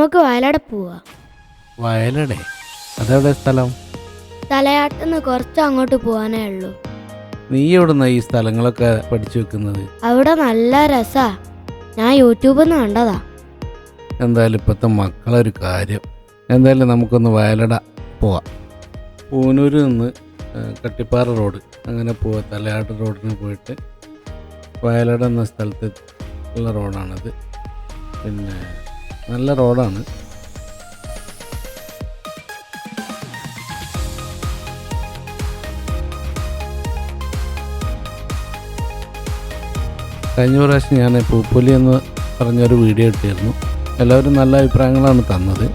നമുക്ക് വയലട പോവാ. വയലടേ? അതെവിടെ സ്ഥലം? തലയാട്ടിന്ന് കുറച്ച് അങ്ങോട്ട് പോവാനേ ഉള്ളൂ. നീ എവിടുന്ന ഈ സ്ഥലങ്ങളൊക്കെ പഠിച്ചു വെക്കുന്നത്? അവിടെ നല്ല രസാ, ഞാൻ യൂട്യൂബിൽ നിന്ന് കണ്ടതാ. എന്തായാലും ഇപ്പോഴത്തെ മക്കളൊരു കാര്യം. എന്തായാലും നമുക്കൊന്ന് വയലട പോവാം. പൂനൂരിൽ നിന്ന് കട്ടിപ്പാറ റോഡ് അങ്ങനെ പോവാം. തലയാട്ട് റോഡിന് പോയിട്ട് വയലട എന്ന സ്ഥലത്ത് ഉള്ള റോഡാണത്. പിന്നെ നല്ല റോഡാണ്. കഴിഞ്ഞ പ്രാവശ്യം ഞാൻ പൂപ്പൊലി എന്ന് പറഞ്ഞൊരു വീഡിയോ ഇട്ടിരുന്നു. എല്ലാവരും നല്ല അഭിപ്രായങ്ങളാണ് തന്നത്.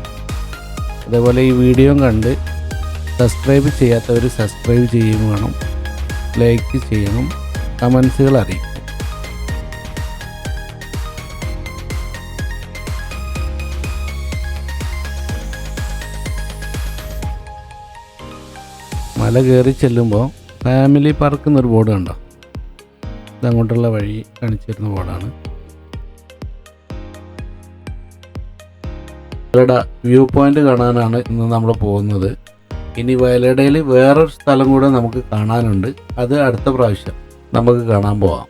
അതേപോലെ ഈ വീഡിയോ കണ്ട് സബ്സ്ക്രൈബ് ചെയ്യാത്തവർ സബ്സ്ക്രൈബ് ചെയ്യുകയും വേണം, ലൈക്ക് ചെയ്യണം, കമൻസുകൾ അറിയിക്കും. മല കയറി ചെല്ലുമ്പോൾ ഫാമിലി പാർക്ക് എന്നൊരു ബോർഡ് കണ്ടോ? ഇതങ്ങോട്ടുള്ള വഴി കാണിച്ചു തരുന്ന ബോർഡാണ്. വയലട വ്യൂ പോയിന്റ് കാണാനാണ് ഇന്ന് നമ്മൾ പോകുന്നത്. ഇനി വയലടയിൽ വേറൊരു സ്ഥലം കൂടെ നമുക്ക് കാണാനുണ്ട്. അത് അടുത്ത പ്രാവശ്യം നമുക്ക് കാണാൻ പോവാം.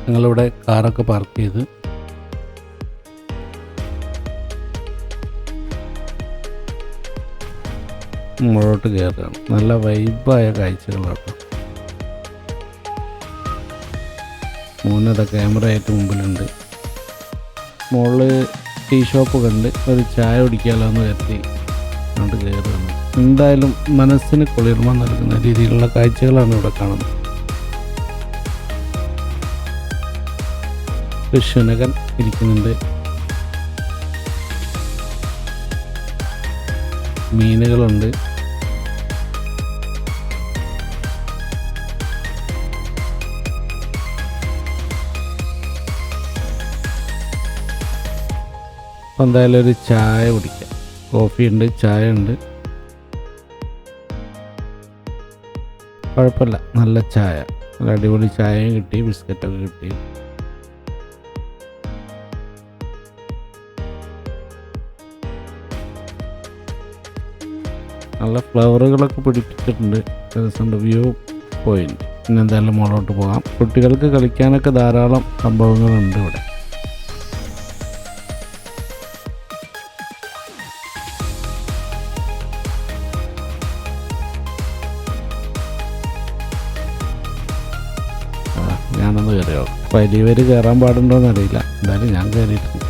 ഞങ്ങളിവിടെ കാറൊക്കെ പാർക്ക് ചെയ്ത് മുകളോട്ട് കയറുകയാണ്. നല്ല വൈബായ കാഴ്ചകളാണ്. മൂന്നര ക്യാമറയായിട്ട് മുമ്പിലുണ്ട്. മുകളിൽ ടീ ഷോപ്പ് കണ്ട് ഒരു ചായ കുടിക്കാമല്ലോ എന്ന് കരുതി അങ്ങോട്ട് കയറുകയാണ്. എന്തായാലും മനസ്സിന് കുളിർമ നൽകുന്ന രീതിയിലുള്ള കാഴ്ചകളാണ് ഇവിടെ കാണുന്നത്. ഒരു ശുനകൻ ഇരിക്കുന്നുണ്ട്. മീനുകളുണ്ട്. അപ്പോൾ എന്തായാലും ഒരു ചായ കുടിക്കാം. കോഫി ഉണ്ട്, ചായ ഉണ്ട്. കുഴപ്പമില്ല, നല്ല ചായ, നല്ല അടിപൊളി ചായയും കിട്ടി, ബിസ്ക്കറ്റൊക്കെ കിട്ടി. നല്ല ഫ്ലവറുകളൊക്കെ പിടിപ്പിച്ചിട്ടുണ്ട്. രസമുണ്ട്. View point. പിന്നെ എന്തായാലും മുകളോട്ട് പോകാം. കുട്ടികൾക്ക് കളിക്കാനൊക്കെ ധാരാളം സംഭവങ്ങളുണ്ട് ഇവിടെ. ഞാനൊന്ന് കയറിയോ? വലിയവർ കയറാൻ പാടുണ്ടോയെന്ന് അറിയില്ല. എന്തായാലും ഞാൻ കയറിയിട്ടുണ്ട്.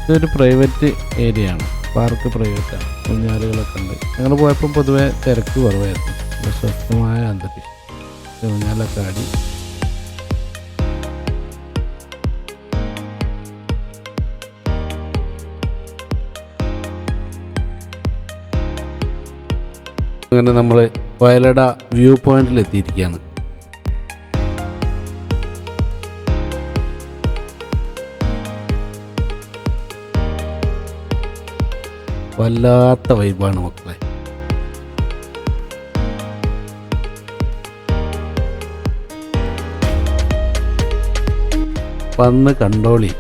ഇതൊരു പ്രൈവറ്റ് ഏരിയ ആണ്. പാർക്ക് പ്രൈവറ്റാണ്. ഊഞ്ഞാലുകളൊക്കെ ഉണ്ട്. ഞങ്ങൾ പോയപ്പോൾ പൊതുവെ തിരക്ക് കുറവായിരുന്നു. സ്വസ്ഥമായ അന്തരീക്ഷം. ഊഞ്ഞാലൊക്കെ ആടി. അങ്ങനെ നമ്മൾ വയലട വ്യൂ പോയിന്റിൽ എത്തിയിരിക്കുകയാണ്. വല്ലാത്ത വൈബാണ് മക്കളെ. വന്ന് കണ്ടോളി.